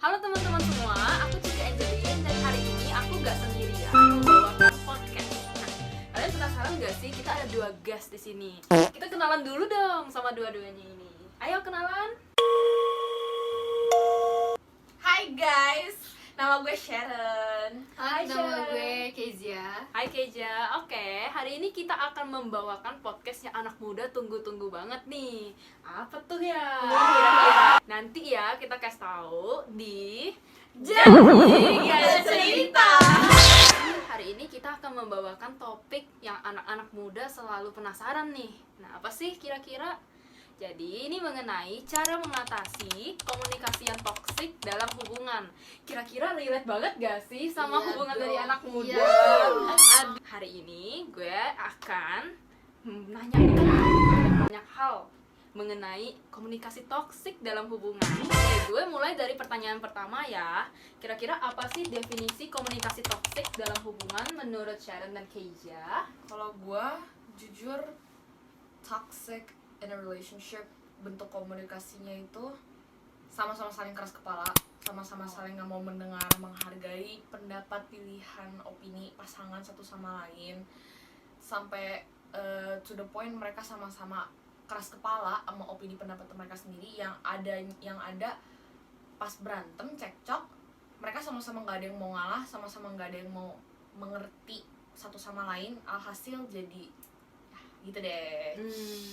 Halo teman-teman semua, aku Cici Angelin dan hari ini aku gak sendirian membawakan podcast. Nah, kalian penasaran gak sih kita ada 2 guest di sini? Kita kenalan dulu dong sama dua-duanya ini. Ayo kenalan. Hai guys, nama gue Sharon. Hai Nama Sharon. gue Kezia. Hai Keja. Oke, hari ini kita akan membawakan podcast yang anak muda tunggu-tunggu banget nih. Apa tuh ya? Kira-kira nanti ya kita kasih tahu di Jadi gak cerita. Hari ini kita akan membawakan topik yang anak-anak muda selalu penasaran nih. Nah, apa sih kira-kira? Jadi, ini mengenai cara mengatasi komunikasi yang toksik dalam hubungan. Kira-kira relate banget gak sih sama Iya hubungan dong. dari anak muda? Iya. Hari ini gue akan menanyakan banyak hal mengenai komunikasi toksik dalam hubungan. Oke, gue mulai dari pertanyaan pertama ya. Kira-kira apa sih definisi komunikasi toksik dalam hubungan menurut Sharon dan Keija? Kalau gue jujur toxic in a relationship, bentuk komunikasinya itu sama-sama saling keras kepala, sama-sama saling gak mau mendengar, menghargai pendapat, pilihan, opini pasangan satu sama lain, sampai to the point mereka sama-sama keras kepala sama opini pendapat mereka sendiri. Yang ada pas berantem cekcok, mereka sama-sama nggak ada yang mau ngalah, sama-sama nggak ada yang mau mengerti satu sama lain, alhasil jadi gitu deh.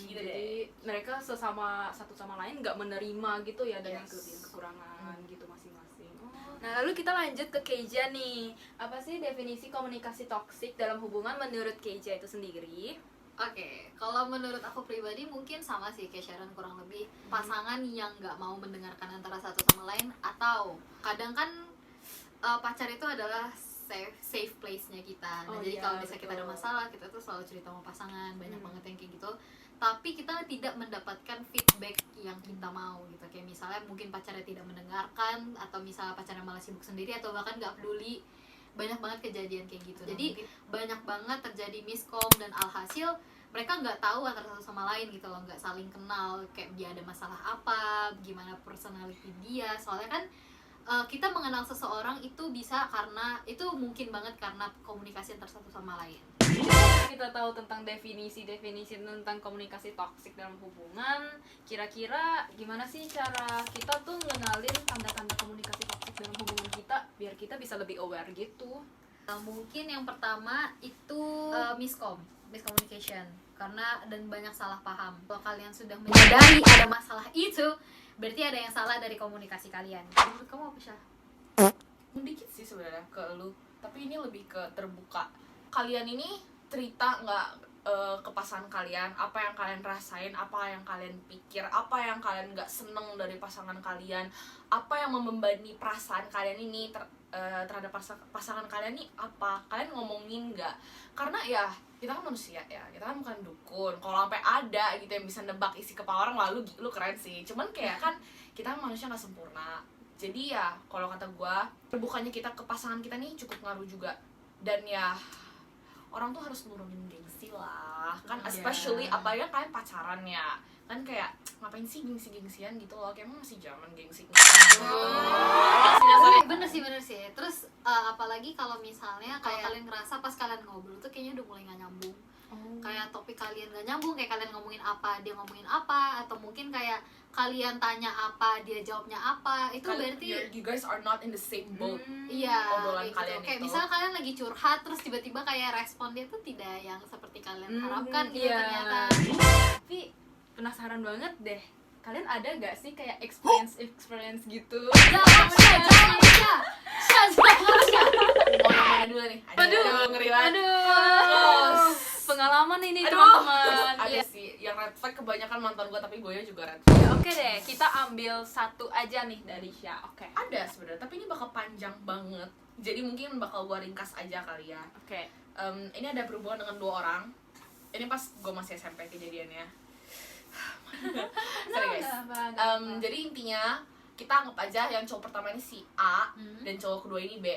Gitu Jadi mereka sesama satu sama lain nggak menerima gitu ya dengan Yes. kelebihan kekurangan gitu masing-masing. Nah, lalu kita lanjut ke Keija nih. Apa sih definisi komunikasi toksik dalam hubungan menurut Keija itu sendiri? Oke, kalau menurut aku pribadi mungkin sama sih kayak Sharon, kurang lebih pasangan yang nggak mau mendengarkan antara satu sama lain, atau kadang kan pacar itu adalah safe place-nya kita. Nah, Oh jadi iya, kalau misalnya kita ada betul. masalah, kita tuh selalu cerita sama pasangan, banyak banget yang kayak gitu. Tapi kita tidak mendapatkan feedback yang kita mau gitu. Kayak misalnya mungkin pacarnya tidak mendengarkan, atau misalnya pacarnya malah sibuk sendiri, atau bahkan nggak peduli. Banyak banget kejadian kayak gitu. Jadi banyak banget terjadi miskom, dan alhasil mereka nggak tahu antara satu sama lain gitu loh, nggak saling kenal, kayak dia ada masalah apa, gimana personality dia. Soalnya kan kita mengenal seseorang itu bisa karena, itu mungkin banget karena komunikasi antar satu sama lain. Kita tahu tentang definisi tentang komunikasi toksik dalam hubungan. Kira-kira gimana sih cara kita tuh ngenalin tanda-tanda komunikasi toksik dalam hubungan kita biar kita bisa lebih aware gitu? Mungkin yang pertama itu miscommunication, karena dan banyak salah paham. Kalau kalian sudah menyadari ada masalah itu, berarti ada yang salah dari komunikasi kalian. Menurut kamu apa, Syah? dikit sih sebenarnya ke lu, tapi ini lebih ke terbuka. Kalian ini cerita nggak ke pasangan kalian apa yang kalian rasain, apa yang kalian pikir, apa yang kalian nggak seneng dari pasangan kalian, apa yang membebani perasaan kalian ini terhadap pasangan kalian nih, apa kalian ngomongin nggak? Karena ya kita kan manusia ya, kita kan bukan dukun. Kalau sampai ada gitu yang bisa nebak isi kepala orang, lalu lu keren sih. Cuman kayak kan kita kan manusia nggak sempurna. Jadi ya kalau kata gue, terbukanya kita ke pasangan kita nih cukup ngaruh juga. Dan ya orang tuh harus nurunin gengsi lah kan, especially apalagi kalian pacaran ya kan, kayak ngapain sih gengsi-gengsian gitu loh, kayak emang masih zaman gengsi. Bener sih. Terus apalagi kalau misalnya kayak kalian ngerasa pas kalian ngobrol tuh kayaknya udah mulai gak nyambung. Kayak topik kalian gak nyambung, kayak kalian ngomongin apa, dia ngomongin apa, atau mungkin kayak kalian tanya apa, dia jawabnya apa. Itu berarti you guys are not in the same boat. iya, Obrolan kayak kalian gitu. Kayak itu. misalnya kalian lagi curhat, terus tiba-tiba kayak respon dia tuh tidak yang seperti kalian harapkan gitu ternyata. Tapi penasaran banget deh, kalian ada gak sih kayak experience gitu? Jangan Mau yang mana dulu nih? Aduh, ngeri banget. Pengalaman ini Aduh. teman-teman. Ada Ya. sih yang red flag kebanyakan mantan gue, tapi gue juga red flag. Ya, oke deh, kita ambil satu aja nih dari Syah. Oke. Ada sebenarnya, tapi ini bakal panjang banget. Jadi mungkin bakal gue ringkas aja kali ya. Oke. Ini ada berhubungan dengan 2 orang. Ini pas gue masih SMP kejadiannya. Sorry guys. Jadi intinya kita anggap aja yang cowok pertama ini si A dan cowok kedua ini B.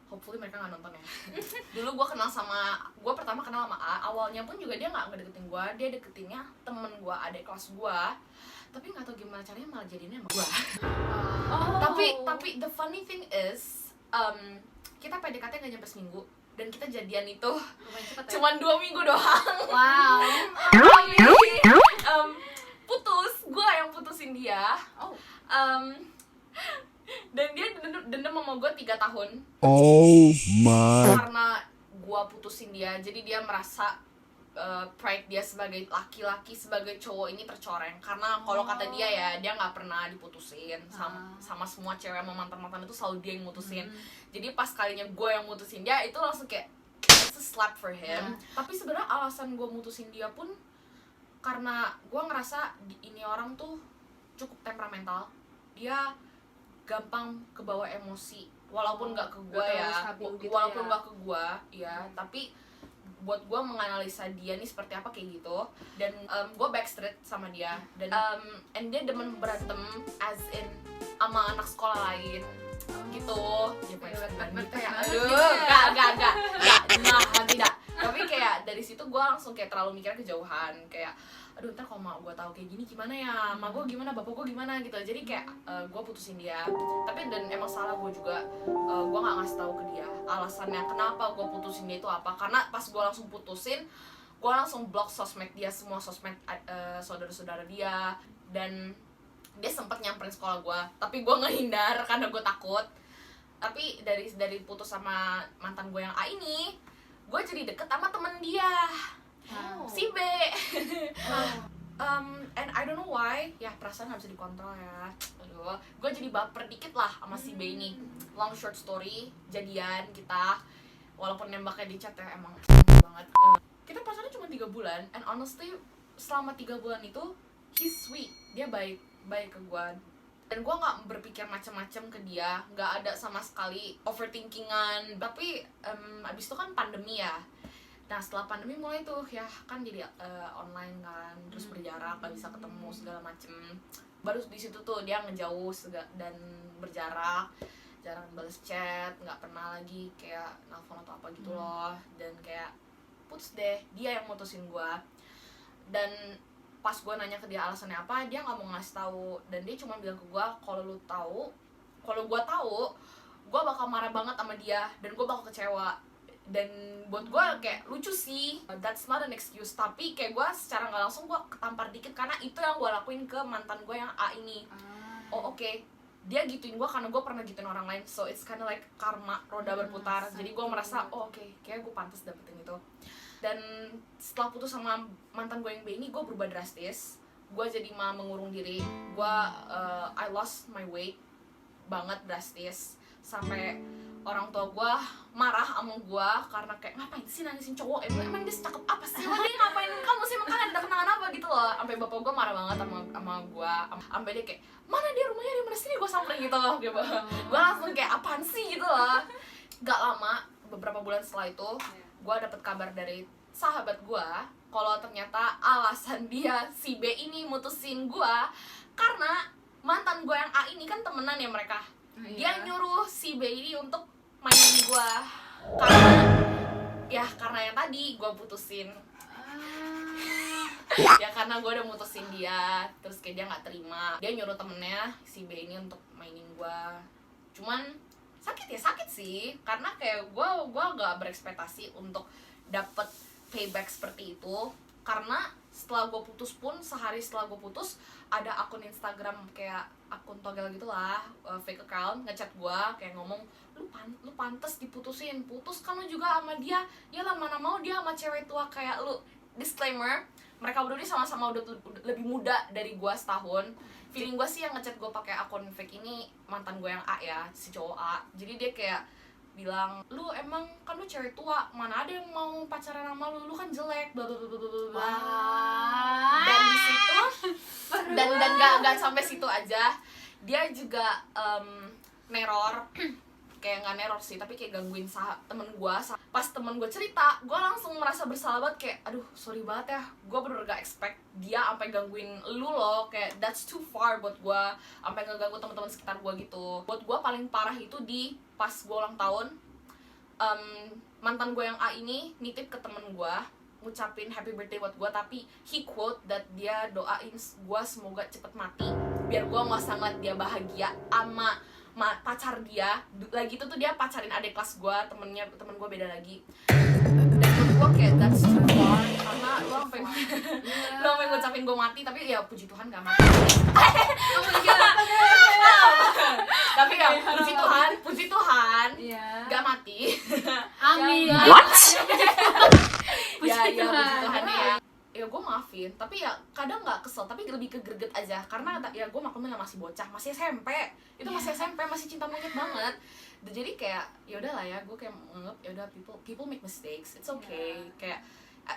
hopefully mereka nggak nonton ya. Dulu gue pertama kenal sama A, awalnya pun juga dia nggak ngedeketin gue, dia deketinnya temen gue, adik kelas gue, tapi nggak tahu gimana caranya malah jadinya sama gue. Tapi the funny thing is, kita PDKT nggak nyampe seminggu dan kita jadian itu Lumayan cepet ya? cuman 2 minggu doang. Wow. Putus, gue yang putusin dia. Dan dia dendam sama gue 3 tahun. Oh my. Karena gue putusin dia, jadi dia merasa pride dia sebagai laki-laki, sebagai cowok ini tercoreng. Karena kalau kata dia ya, dia nggak pernah diputusin sama semua cewek sama mantan-mantan itu selalu dia yang mutusin. Jadi pas kalinya gue yang mutusin dia, itu langsung kayak it's a slap for him. Tapi sebenarnya alasan gue mutusin dia pun karena gue ngerasa ini orang tuh cukup temperamental. Dia gampang kebawa emosi, walaupun nggak ke gue ya, walaupun nggak ke gue ya, tapi buat gue menganalisa dia nih seperti apa kayak gitu. Dan gue backstreet sama dia, dan and dia demen berantem as in sama anak sekolah lain gitu. Ya aduh, tidak. Tapi kayak dari situ gue langsung kayak terlalu mikirnya kejauhan, kayak aduh ntar kalau mak gue tahu kayak gini gimana ya, mak gue gimana, bapak gue gimana gitu. Jadi kayak gue putusin dia. Tapi dan emang salah gue juga, gue nggak ngasih tahu ke dia alasannya kenapa gue putusin dia itu apa. Karena pas gue langsung putusin, gue langsung block sosmed dia, semua sosmed saudara-saudara dia, dan dia sempat nyamperin sekolah gue, tapi gue ngehindar karena gue takut. Tapi dari putus sama mantan gue yang A ini, gue jadi deket sama temen dia, si B. And I don't know why, ya perasaan nggak bisa dikontrol ya. Aduh, gue jadi baper dikit lah sama si B ini. Long short story, jadian kita, walaupun nembaknya di chat ya emang banget. Kita pacaran cuma 3 bulan, and honestly selama 3 bulan itu he's sweet, dia baik ke gue. Dan gue nggak berpikir macam-macam ke dia, nggak ada sama sekali overthinkingan. Tapi abis itu kan pandemi ya. Nah setelah pandemi mulai tuh ya kan jadi online kan, terus berjarak, nggak bisa ketemu segala macem. Baru di situ tuh dia ngejauh dan berjarak, jarang balas chat, nggak pernah lagi kayak nelfon atau apa gitu loh. Dan kayak putus deh, dia yang mutusin gue. Dan pas gue nanya ke dia alasannya apa, dia nggak mau ngasih tahu. Dan dia cuma bilang ke gue, kalau gue tahu gue bakal marah banget sama dia dan gue bakal kecewa. Dan buat gue kayak lucu sih, that's not an excuse. Tapi kayak gue secara nggak langsung gue ketampar dikit, karena itu yang gue lakuin ke mantan gue yang A ini. Oke. Dia gituin gue karena gue pernah gituin orang lain, so it's kinda like karma, roda berputar. Jadi gue merasa oke, kayak gue pantas dapetin itu. Dan setelah putus sama mantan gue yang B ini, gue berubah drastis. Gue jadi mengurung diri. Gue I lost my weight banget, drastis. Sampai orang tua gue marah sama gue karena kayak ngapain sih nangisin cowok, emang dia cakep apa sih, lagi ngapain kamu sih, makanya ada kenangan apa gitu loh. Sampai bapak gue marah banget sama gue, sampai dia kayak mana dia rumahnya di mana, sini gue samperin gitu loh. Gue langsung kayak apaan sih gitu loh. Gak lama, beberapa bulan setelah itu gue dapet kabar dari sahabat gue kalau ternyata alasan dia si B ini mutusin gue karena mantan gue yang A ini kan temenan ya mereka. Dia nyuruh si B ini untuk mainin gue karena yang tadi gue putusin. Ya karena gue udah mutusin dia, terus kayak dia nggak terima, dia nyuruh temennya si B ini untuk mainin gue. Cuman sakit sih, karena kayak gue nggak berekspektasi untuk dapet payback seperti itu. Karena setelah gue putus pun, sehari setelah gue putus, ada akun Instagram kayak akun togel gitulah, fake account, ngechat gue kayak ngomong, lu pantes diputusin, putus kan lu juga sama dia, yalah mana mau dia sama cewek tua kayak lu. Disclaimer, mereka berdua ini sama-sama udah lebih muda dari gue setahun. Feeling gue sih yang ngechat gue pakai akun fake ini mantan gue yang A ya, si cowok A. Jadi dia kayak bilang, lu emang kan lu cewek tua, mana ada yang mau pacaran sama lu kan jelek, bla bla bla bla bla. Dan di situ dan nggak sampai situ aja, dia juga neror. Kayak nggak neror sih, tapi kayak gangguin temen gue. Pas temen gue cerita, gue langsung merasa bersalah banget, kayak aduh sorry banget ya, gue bener gak expect dia sampai gangguin lu loh. Kayak that's too far buat gue, sampai ngeganggu teman-teman sekitar gue gitu. Buat gue paling parah itu di pas gue ulang tahun, mantan gue yang A ini nitip ke temen gue ngucapin happy birthday buat gue, tapi he quote that dia doain gue semoga cepet mati biar gue nggak usah ngeliat dia bahagia sama pacar dia. Lagi itu tuh dia pacarin adik kelas gue, temen gue beda lagi. Dan menurut gue kayak that's too far, karena lo sampai lo sampai ngucapin gue mati, tapi ya puji Tuhan gak mati. Tapi ya puji Tuhan gak mati. Amin. What? Ya puji Tuhan ya gue maafin, tapi ya kadang nggak kesel, tapi lebih ke greget aja karena ya gue maklumnya masih bocah, masih SMP, itu masih SMP, masih cinta monyet banget. Jadi kayak ya udahlah ya, gue kayak menganggap ya udah people make mistakes, it's okay. Kayak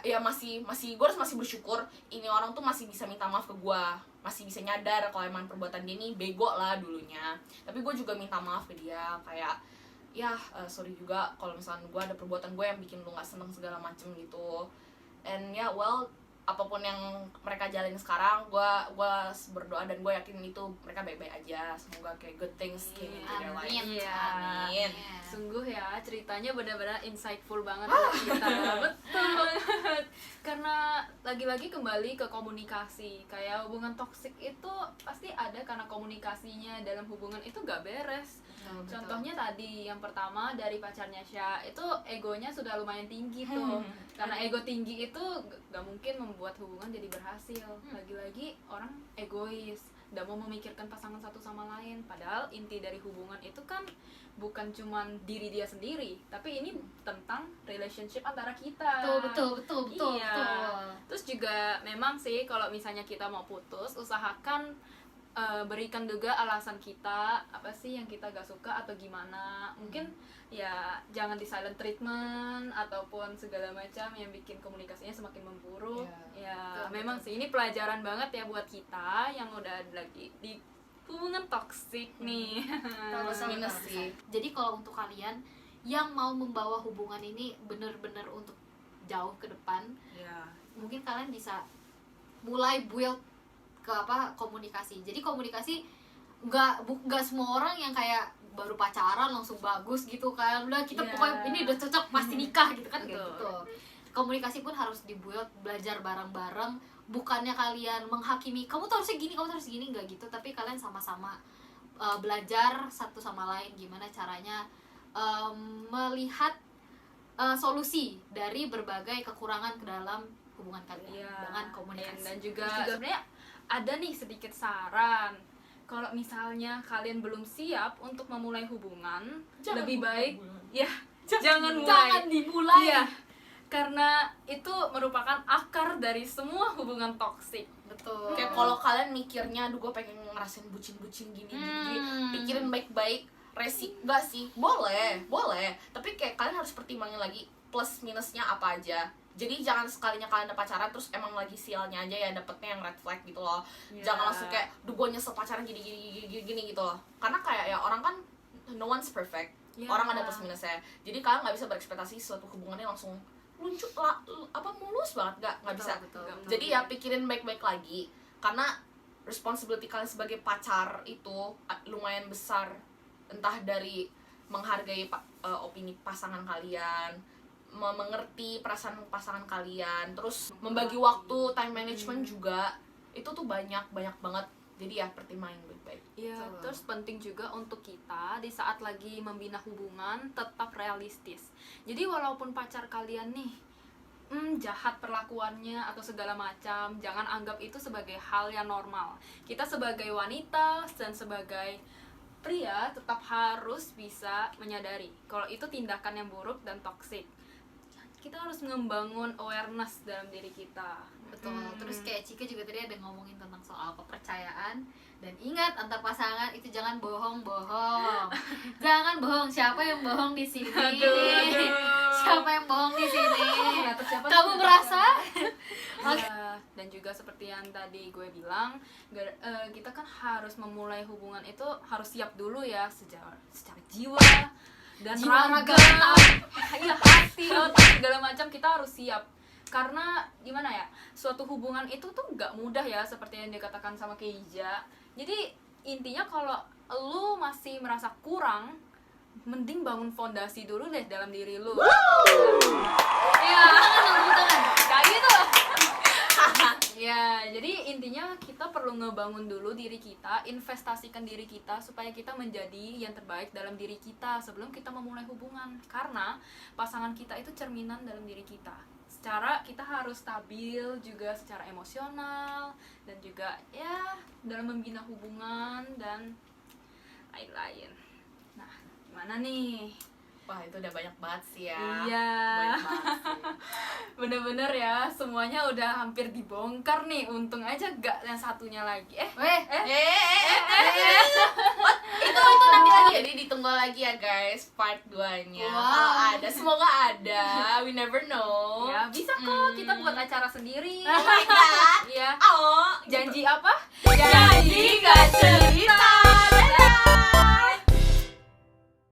ya masih gue harus masih bersyukur ini orang tuh masih bisa minta maaf ke gue, masih bisa nyadar kalau emang perbuatan dia nih bego lah dulunya. Tapi gue juga minta maaf ke dia, kayak ya sorry juga kalau misalnya gue ada perbuatan gue yang bikin lu nggak seneng segala macem gitu. And ya well, apapun yang mereka jalanin sekarang, gue berdoa dan gue yakin itu mereka baik-baik aja, semoga kayak good things came into their life. Amin. Sungguh ya, ceritanya benar-benar insightful banget buat kita. Betul banget. Karena lagi-lagi kembali ke komunikasi. Kayak hubungan toksik itu pasti ada karena komunikasinya dalam hubungan itu gak beres. Betul. Contohnya tadi yang pertama dari pacarnya Syah, itu egonya sudah lumayan tinggi tuh. Karena ego tinggi itu gak mungkin membuat hubungan jadi berhasil. Lagi-lagi orang egois, gak mau memikirkan pasangan satu sama lain. Padahal inti dari hubungan itu kan bukan cuman diri dia sendiri, tapi ini tentang relationship antara kita. Betul. Iya. Terus juga memang sih kalau misalnya kita mau putus, usahakan berikan juga alasan kita apa sih yang kita gak suka atau gimana. Mungkin ya jangan di silent treatment ataupun segala macam yang bikin komunikasinya semakin memburuk. Ya memang sih ini pelajaran banget ya buat kita yang udah lagi di hubungan toksik nih. Plus minus sih. Jadi kalau untuk kalian yang mau membawa hubungan ini bener-bener untuk jauh ke depan, mungkin kalian bisa mulai build ke komunikasi. Jadi komunikasi nggak semua orang yang kayak baru pacaran langsung bagus gitu kan, udah kita pokoknya ini udah cocok pasti nikah gitu kan. Gitu. Komunikasi pun harus dibuild, belajar bareng-bareng, bukannya kalian menghakimi kamu tuh harusnya gini, kamu tuh harus gini, nggak gitu, tapi kalian sama-sama belajar satu sama lain gimana caranya melihat solusi dari berbagai kekurangan ke dalam hubungan kalian dengan komunikasi. Dan juga sebenarnya ada nih sedikit saran. Kalau misalnya kalian belum siap untuk memulai hubungan, lebih baik jangan dimulai. Iya. Karena itu merupakan akar dari semua hubungan toksik. Betul. Kayak kalau kalian mikirnya, aduh gue pengen ngerasain bucin-bucin gini, pikirin baik-baik. Enggak sih, boleh, tapi kayak kalian harus pertimbangin lagi plus minusnya apa aja. Jadi jangan sekalinya kalian udah pacaran terus emang lagi sialnya aja ya dapetnya yang red flag gitu loh. Jangan langsung kayak, duh gue nyesel pacaran gini gitu loh. Karena kayak ya orang kan no one's perfect. Orang ada plus minusnya. Jadi kalian nggak bisa berekspektasi suatu hubungannya langsung luncur mulus banget, nggak bisa. Betul. Jadi ya pikirin baik-baik lagi, karena responsibility kalian sebagai pacar itu lumayan besar, entah dari menghargai opini pasangan kalian, mengerti perasaan pasangan kalian, terus membagi waktu, time management juga itu tuh banyak banget. Jadi ya pertimbangin baik-baik. Iya, terus penting juga untuk kita di saat lagi membina hubungan tetap realistis. Jadi walaupun pacar kalian nih jahat perlakuannya atau segala macam, jangan anggap itu sebagai hal yang normal. Kita sebagai wanita dan sebagai pria tetap harus bisa menyadari kalau itu tindakan yang buruk dan toksik. Kita harus membangun awareness dalam diri kita. Betul. Terus kayak Cika juga tadi ada ngomongin tentang soal kepercayaan, dan ingat antar pasangan itu jangan bohong. Jangan bohong. Siapa yang bohong di sini? Siapa yang bohong di sini? Kamu merasa? Dan juga seperti yang tadi gue bilang, kita kan harus memulai hubungan itu harus siap dulu ya secara jiwa dan raga, ya hati, otak, segala macam kita harus siap. Karena gimana ya, suatu hubungan itu tuh gak mudah ya, seperti yang dikatakan sama Keija. Jadi intinya kalau lu masih merasa kurang, mending bangun fondasi dulu deh dalam diri lu. Ya, Kayak gitu. Ya, jadi intinya kita perlu ngebangun dulu diri kita, investasikan diri kita supaya kita menjadi yang terbaik dalam diri kita sebelum kita memulai hubungan. Karena pasangan kita itu cerminan dalam diri kita. Secara kita harus stabil juga secara emosional dan juga ya dalam membina hubungan dan lain-lain. Nah, gimana nih? Wah, itu udah banyak banget sih ya. Iya. Banyak banget sih. Bener-bener ya, semuanya udah hampir dibongkar nih. Untung aja gak yang satunya lagi. Itu nanti lagi, jadi ditunggu lagi ya guys part 2-nya. Wow. Kalau ada, semoga ada. We never know. Ya, bisa kok kita buat acara sendiri. Oh my god. Iya. Oh, Janji apa? janji gak cerita.